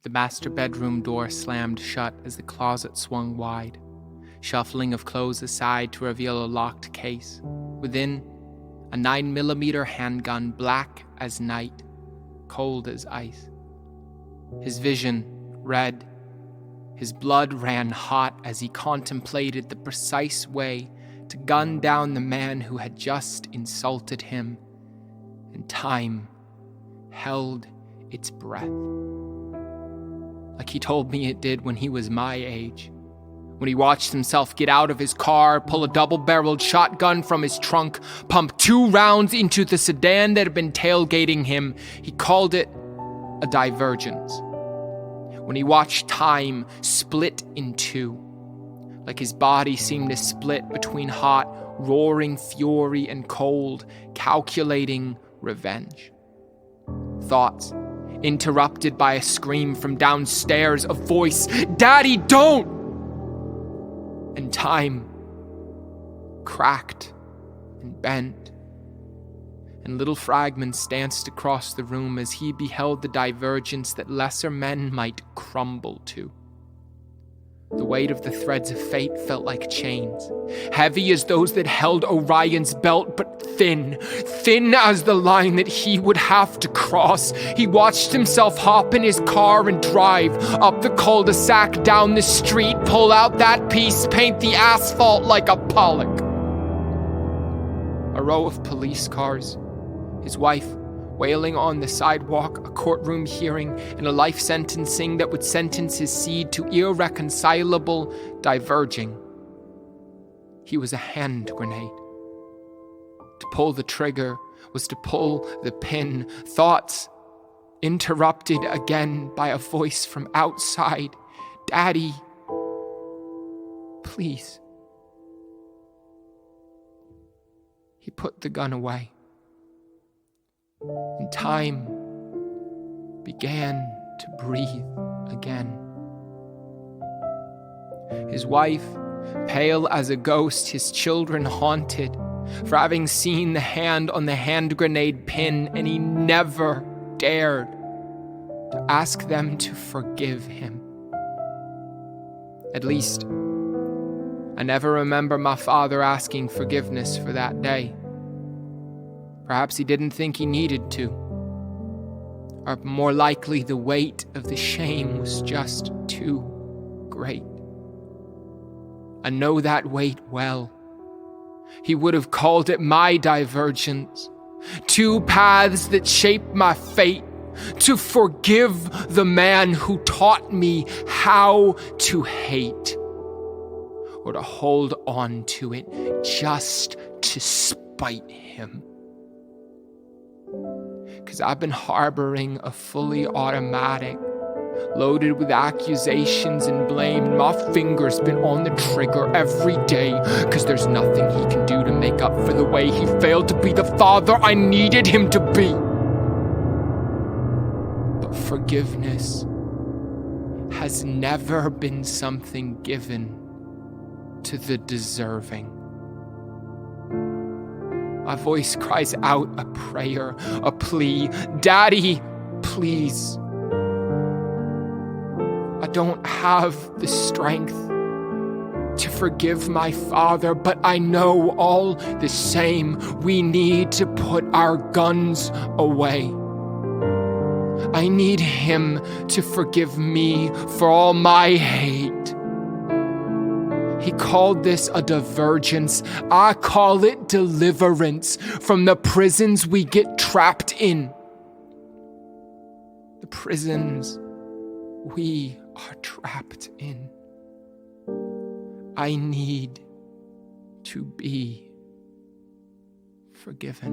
The master bedroom door slammed shut as the closet swung wide, shuffling of clothes aside to reveal a locked case. Within, a 9mm handgun, black as night, cold as ice. His vision, red. His blood ran hot as he contemplated the precise way to gun down the man who had just insulted him, and time held its breath. Like he told me it did when he was my age. When he watched himself get out of his car, pull a double-barreled shotgun from his trunk, pump 2 rounds into the sedan that had been tailgating him. He called it a divergence. When he watched time split in 2, like his body seemed to split between hot, roaring fury and cold, calculating revenge. Thoughts interrupted by a scream from downstairs, a voice, "Daddy, don't!" And time cracked and bent, and little fragments danced across the room as he beheld the divergence that lesser men might crumble to. The weight of the threads of fate felt like chains, heavy as those that held Orion's belt, but thin as the line that he would have to cross. He watched himself hop in his car and drive up the cul-de-sac, down the street, pull out that piece, paint the asphalt like a Pollock. A row of police cars, his wife wailing on the sidewalk, a courtroom hearing, and a life sentencing that would sentence his seed to irreconcilable diverging. He was a hand grenade. To pull the trigger was to pull the pin. Thoughts interrupted again by a voice from outside. "Daddy, please." He put the gun away, and time began to breathe again. His wife, pale as a ghost, his children haunted for having seen the hand on the hand grenade pin, and he never dared to ask them to forgive him. At least, I never remember my father asking forgiveness for that day. Perhaps he didn't think he needed to. Or more likely, the weight of the shame was just too great. I know that weight well. He would have called it my divergence. 2 paths that shaped my fate. To forgive the man who taught me how to hate. Or to hold on to it just to spite him. 'Cause I've been harboring a fully automatic, loaded with accusations and blame, and my finger's been on the trigger every day, 'cause there's nothing he can do to make up for the way he failed to be the father I needed him to be. But forgiveness has never been something given to the deserving. My voice cries out a prayer, a plea. "Daddy, please." I don't have the strength to forgive my father, but I know all the same we need to put our guns away. I need him to forgive me for all my hate. He called this a divergence. I call it deliverance from the prisons we get trapped in. The prisons we are trapped in. I need to be forgiven.